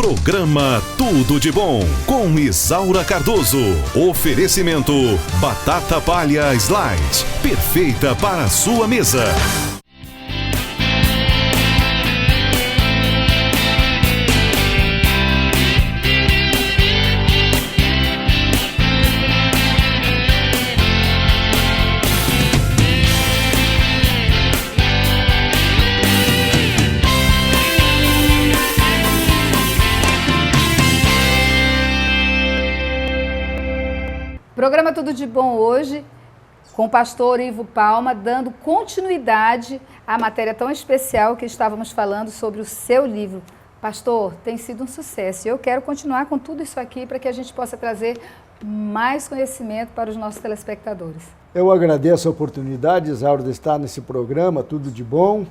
Programa Tudo de Bom, com Isaura Cardoso. Oferecimento Batata Palha Slide, perfeita para a sua mesa. Programa Tudo de Bom hoje, com o pastor Ivo Palma, dando continuidade à matéria tão especial que estávamos falando sobre o seu livro. Pastor, tem sido um sucesso e eu quero continuar com tudo isso aqui para que a gente possa trazer mais conhecimento para os nossos telespectadores. Eu agradeço a oportunidade, Isaura, de estar nesse programa Tudo de Bom.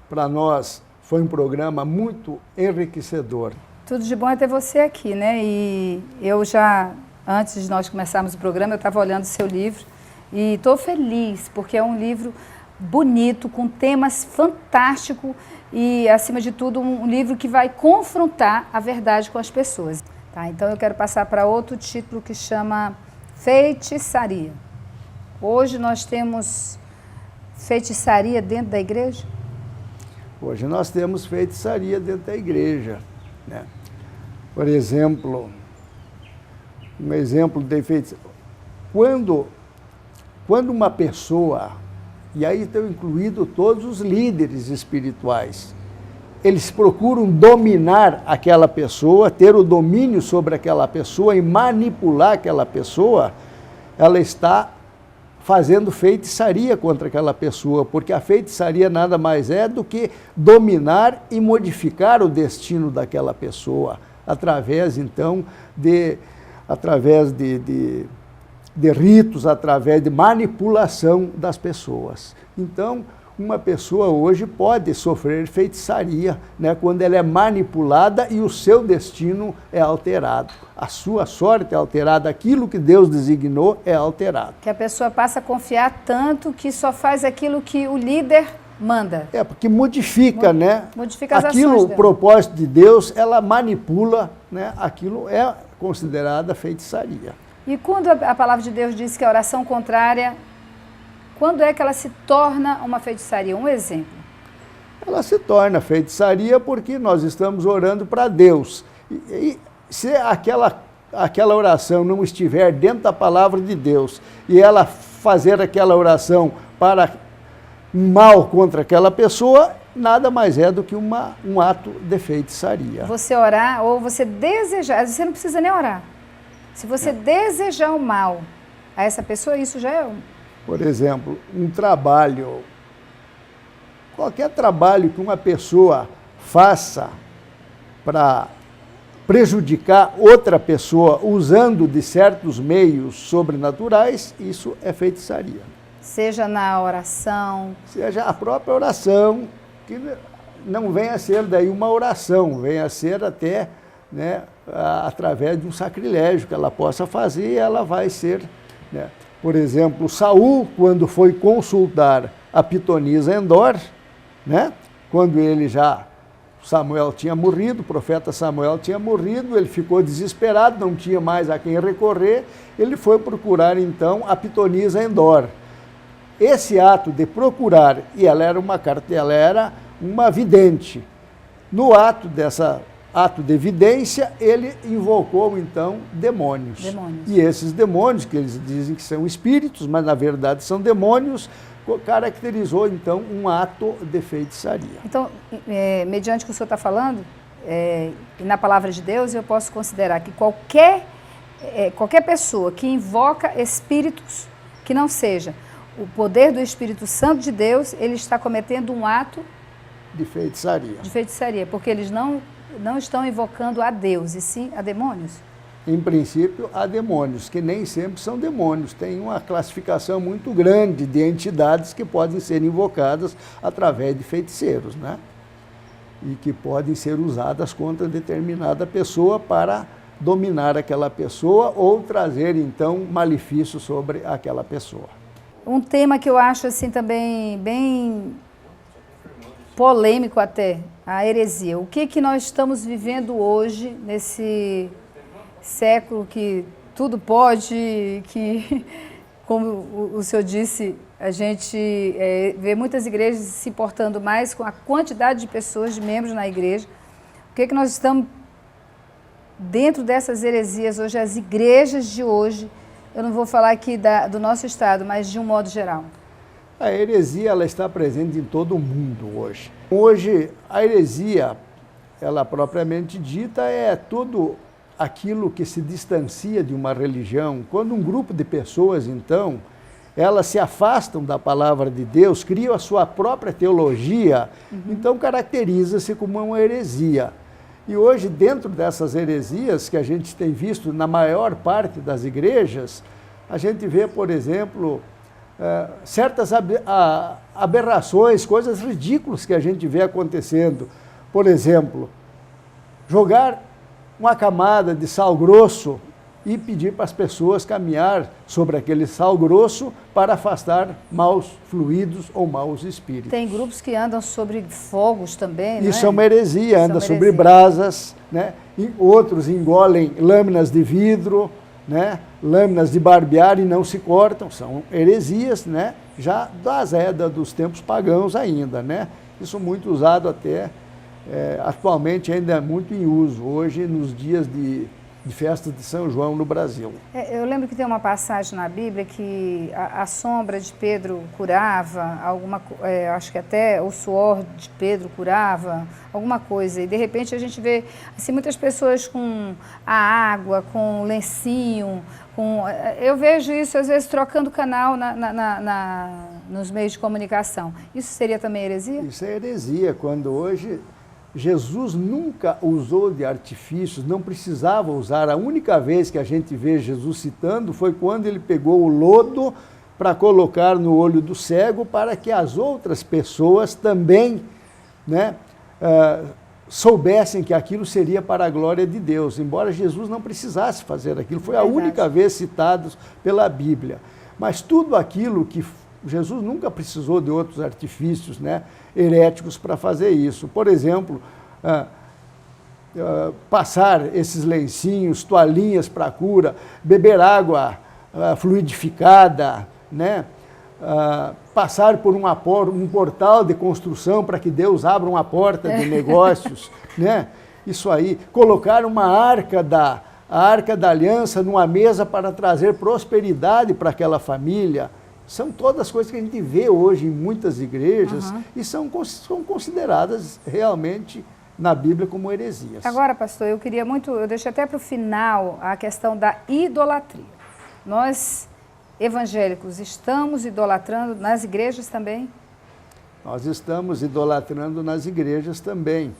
Para nós foi um programa muito enriquecedor. Tudo de bom é ter você aqui, né? E eu já... Antes de nós começarmos o programa, eu estava olhando o seu livro e estou feliz, porque é um livro bonito, com temas fantásticos e, acima de tudo, um livro que vai confrontar a verdade com as pessoas. Tá, então eu quero passar para outro título que chama Feitiçaria. Hoje nós temos feitiçaria dentro da igreja? Hoje nós temos feitiçaria dentro da igreja, né? Por exemplo... Um exemplo de feitiçaria. Quando uma pessoa, e aí estão incluídos todos os líderes espirituais, eles procuram dominar aquela pessoa, ter o domínio sobre aquela pessoa e manipular aquela pessoa, ela está fazendo feitiçaria contra aquela pessoa, porque a feitiçaria nada mais é do que dominar e modificar o destino daquela pessoa, através então de ritos, através de manipulação das pessoas. Então, uma pessoa hoje pode sofrer feitiçaria, né, quando ela é manipulada e o seu destino é alterado. A sua sorte é alterada, aquilo que Deus designou é alterado. Que a pessoa passa a confiar tanto que só faz aquilo que o líder manda. É, porque modifica, né? Modifica as aquilo, ações o dela. propósito de Deus, ela manipula, né? Aquilo é considerada feitiçaria. E quando a palavra de Deus diz que a oração contrária, quando é que ela se torna uma feitiçaria? Um exemplo. Ela se torna feitiçaria porque nós estamos orando para Deus. E se aquela oração não estiver dentro da palavra de Deus e ela fazer aquela oração para um mal contra aquela pessoa, nada mais é do que um ato de feitiçaria. Você orar ou você desejar, você não precisa nem orar. Se você desejar o mal a essa pessoa, isso já é um... Por exemplo, um trabalho, qualquer trabalho que uma pessoa faça para prejudicar outra pessoa usando de certos meios sobrenaturais, isso é feitiçaria. Seja na oração. Seja a própria oração, que não venha a ser daí uma oração, venha a ser até, né, através de um sacrilégio que ela possa fazer, ela vai ser, né? Por exemplo, Saul, quando foi consultar a pitonisa Endor, né, quando Samuel tinha morrido, o profeta Samuel tinha morrido, ele ficou desesperado, não tinha mais a quem recorrer, ele foi procurar então a pitonisa Endor. Esse ato de procurar, e ela era uma vidente, no ato de evidência, ele invocou então demônios. E esses demônios, que eles dizem que são espíritos, mas na verdade são demônios, caracterizou então um ato de feitiçaria. Então, mediante o que o senhor está falando, na palavra de Deus, eu posso considerar que qualquer pessoa que invoca espíritos que não seja o poder do Espírito Santo de Deus, ele está cometendo um ato de feitiçaria. De feitiçaria, porque eles não estão invocando a Deus, e sim a demônios. Em princípio, há demônios, que nem sempre são demônios. Tem uma classificação muito grande de entidades que podem ser invocadas através de feiticeiros, né? E que podem ser usadas contra determinada pessoa para dominar aquela pessoa ou trazer, então, malefício sobre aquela pessoa. Um tema que eu acho assim também bem polêmico até, a heresia. O que nós estamos vivendo hoje, nesse século que tudo pode, que, como o senhor disse, a gente vê muitas igrejas se importando mais com a quantidade de pessoas, de membros na igreja. O que nós estamos dentro dessas heresias hoje, as igrejas de hoje, eu não vou falar aqui do nosso estado, mas de um modo geral? A heresia, ela está presente em todo o mundo hoje. Hoje, a heresia, ela propriamente dita, é tudo aquilo que se distancia de uma religião. Quando um grupo de pessoas, então, elas se afastam da palavra de Deus, criam a sua própria teologia, então caracteriza-se como uma heresia. E hoje, dentro dessas heresias que a gente tem visto na maior parte das igrejas, a gente vê, por exemplo, certas aberrações, coisas ridículas que a gente vê acontecendo. Por exemplo, jogar uma camada de sal grosso e pedir para as pessoas caminhar sobre aquele sal grosso para afastar maus fluidos ou maus espíritos. Tem grupos que andam sobre fogos também, Isso é uma heresia, anda sobre brasas, né? E outros engolem lâminas de vidro, né? Lâminas de barbear e não se cortam, são heresias, né? Já dos tempos pagãos ainda, né? Isso muito usado até, atualmente ainda é muito em uso, hoje nos dias de festa de São João no Brasil. Eu lembro que tem uma passagem na Bíblia que a sombra de Pedro curava, acho que até o suor de Pedro curava, alguma coisa. E de repente a gente vê assim, muitas pessoas com a água, com o lencinho, eu vejo isso às vezes trocando canal nos meios de comunicação. Isso seria também heresia? Isso é heresia, quando hoje Jesus nunca usou de artifícios, não precisava usar. A única vez que a gente vê Jesus citando foi quando ele pegou o lodo para colocar no olho do cego para que as outras pessoas também, né, soubessem que aquilo seria para a glória de Deus, embora Jesus não precisasse fazer aquilo. Foi a única vez citado pela Bíblia. Mas tudo aquilo que Jesus nunca precisou de outros artifícios, né, heréticos para fazer isso. Por exemplo, passar esses lencinhos, toalhinhas para cura, beber água fluidificada, né, passar por um portal de construção para que Deus abra uma porta de negócios, né? Isso aí, colocar uma arca da aliança numa mesa para trazer prosperidade para aquela família. São todas coisas que a gente vê hoje em muitas igrejas e são consideradas realmente na Bíblia como heresias. Agora, pastor, eu deixei até para o final a questão da idolatria. Nós, evangélicos, estamos idolatrando nas igrejas também? Nós estamos idolatrando nas igrejas também,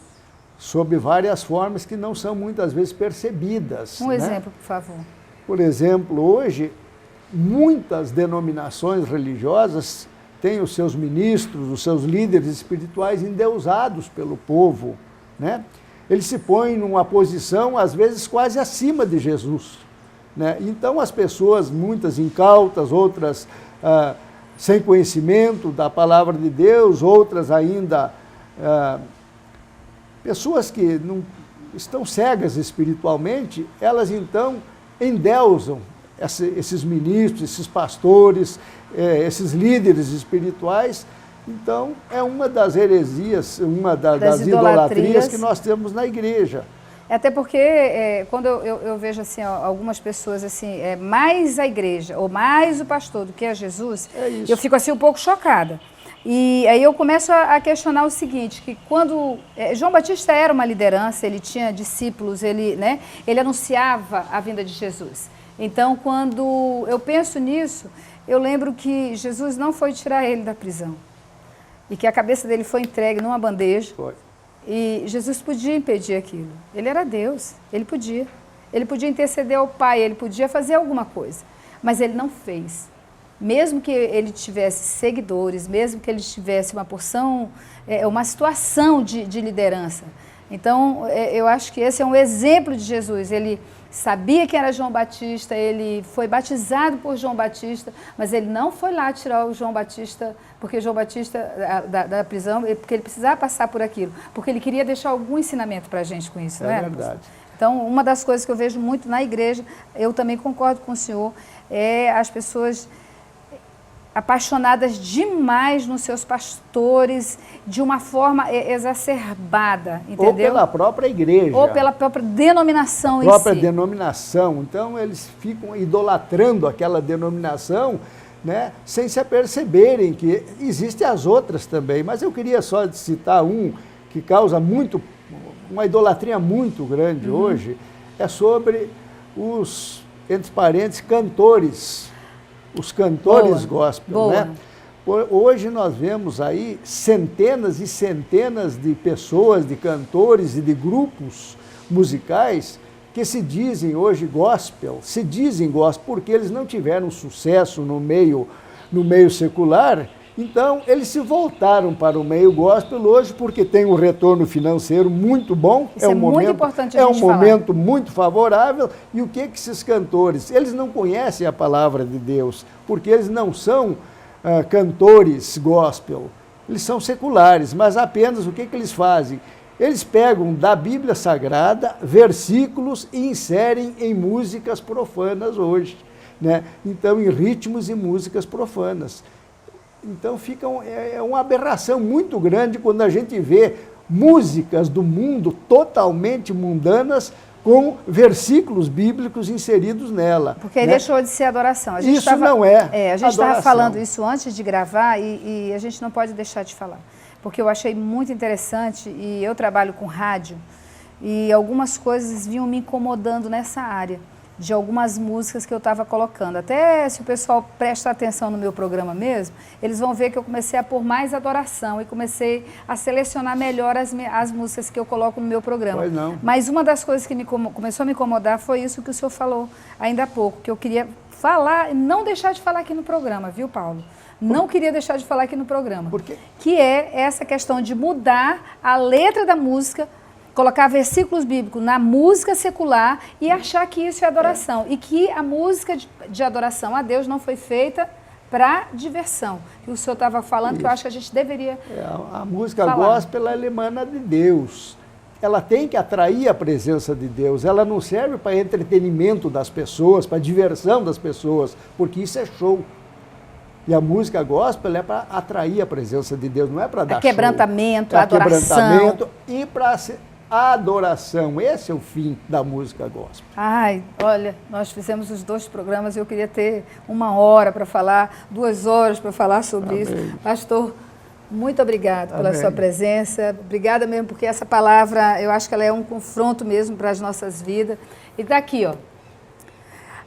sob várias formas que não são muitas vezes percebidas. Um exemplo, por favor. Por exemplo, hoje, muitas denominações religiosas têm os seus ministros, os seus líderes espirituais endeusados pelo povo, né? Eles se põem numa posição, às vezes, quase acima de Jesus, né? Então, as pessoas, muitas incautas, outras sem conhecimento da palavra de Deus, outras ainda pessoas que não estão cegas espiritualmente, elas, então, endeusam esses ministros, esses pastores, esses líderes espirituais. Então, é uma das heresias, uma das idolatrias que nós temos na igreja. Até porque, quando eu vejo assim, algumas pessoas assim, mais a igreja ou mais o pastor do que a Jesus, eu fico assim um pouco chocada. E aí eu começo a questionar o seguinte, que quando João Batista era uma liderança, ele tinha discípulos, ele anunciava a vinda de Jesus. Então, quando eu penso nisso, eu lembro que Jesus não foi tirar ele da prisão. E que a cabeça dele foi entregue numa bandeja. Foi. E Jesus podia impedir aquilo. Ele era Deus, ele podia. Ele podia interceder ao Pai, ele podia fazer alguma coisa. Mas ele não fez. Mesmo que ele tivesse seguidores, mesmo que ele tivesse uma porção, uma situação de liderança. Então, eu acho que esse é um exemplo de Jesus. Ele sabia que era João Batista, ele foi batizado por João Batista, mas ele não foi lá tirar o João Batista, porque João Batista da prisão, porque ele precisava passar por aquilo, porque ele queria deixar algum ensinamento para a gente com isso, não é? É verdade. Então, uma das coisas que eu vejo muito na igreja, eu também concordo com o senhor, é as pessoas apaixonadas demais nos seus pastores, de uma forma exacerbada, entendeu? Ou pela própria igreja. Ou pela própria denominação em si. Própria denominação. Então, eles ficam idolatrando aquela denominação, né, sem se aperceberem que existem as outras também. Mas eu queria só citar um que causa uma idolatria muito grande hoje, é sobre os, entre parênteses, cantores. Os cantores gospel, né? Hoje nós vemos aí centenas e centenas de pessoas, de cantores e de grupos musicais que se dizem hoje gospel, porque eles não tiveram sucesso no meio secular. Então, eles se voltaram para o meio gospel hoje porque tem um retorno financeiro muito bom. Isso é muito importante a gente falar. É um momento muito favorável. E o que esses cantores? Eles não conhecem a palavra de Deus, porque eles não são cantores gospel. Eles são seculares, mas apenas o que eles fazem? Eles pegam da Bíblia Sagrada versículos e inserem em músicas profanas hoje, né? Então, em ritmos e músicas profanas. Então fica uma aberração muito grande quando a gente vê músicas do mundo totalmente mundanas com versículos bíblicos inseridos nela. Porque aí deixou de ser adoração. A gente isso não é a gente estava falando isso antes de gravar e a gente não pode deixar de falar. Porque eu achei muito interessante e eu trabalho com rádio e algumas coisas vinham me incomodando nessa área. De algumas músicas que eu estava colocando. Até se o pessoal presta atenção no meu programa mesmo, eles vão ver que eu comecei a pôr mais adoração e comecei a selecionar melhor as músicas que eu coloco no meu programa. Pois não. Mas uma das coisas que começou a me incomodar foi isso que o senhor falou ainda há pouco, que eu queria falar, não deixar de falar aqui no programa, viu, Paulo? Não queria deixar de falar aqui no programa. Por quê? Que é essa questão de mudar a letra da música, colocar versículos bíblicos na música secular e achar que isso é adoração. E que a música de adoração a Deus não foi feita para diversão. Que o senhor estava falando, isso. Que eu acho que a gente deveria a música gospel, ela emana de Deus. Ela tem que atrair a presença de Deus. Ela não serve para entretenimento das pessoas, para diversão das pessoas, porque isso é show. E a música gospel é para atrair a presença de Deus, não é para dar quebrantamento, show. Adoração. Quebrantamento e para a adoração, esse é o fim da música gospel. Ai, olha, nós fizemos os 2 programas e eu queria ter 1 hora para falar, 2 horas para falar sobre isso. Pastor, muito obrigado pela sua presença, obrigada mesmo, porque essa palavra, eu acho que ela é um confronto mesmo para as nossas vidas. E está aqui, ó.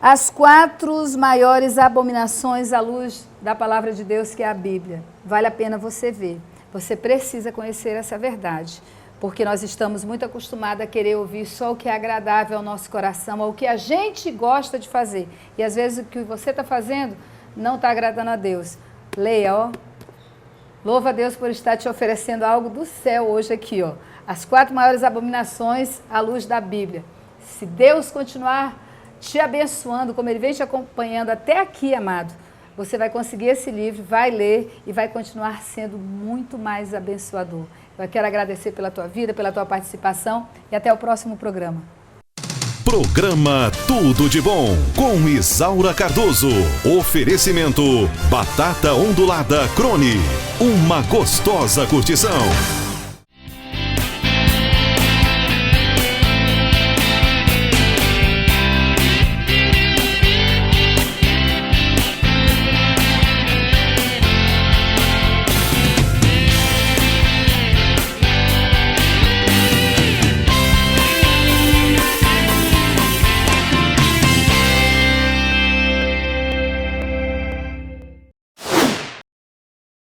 As 4 maiores abominações à luz da palavra de Deus, que é a Bíblia. Vale a pena você ver. Você precisa conhecer essa verdade. Porque nós estamos muito acostumados a querer ouvir só o que é agradável ao nosso coração, ao que a gente gosta de fazer. E às vezes o que você está fazendo não está agradando a Deus. Leia, ó. Louva a Deus por estar te oferecendo algo do céu hoje aqui, ó. As 4 maiores abominações à luz da Bíblia. Se Deus continuar te abençoando, como Ele vem te acompanhando até aqui, amado, você vai conseguir esse livro, vai ler e vai continuar sendo muito mais abençoador. Eu quero agradecer pela tua vida, pela tua participação e até o próximo programa. Programa Tudo de Bom, com Isaura Cardoso. Oferecimento Batata Ondulada Crone. Uma gostosa curtição.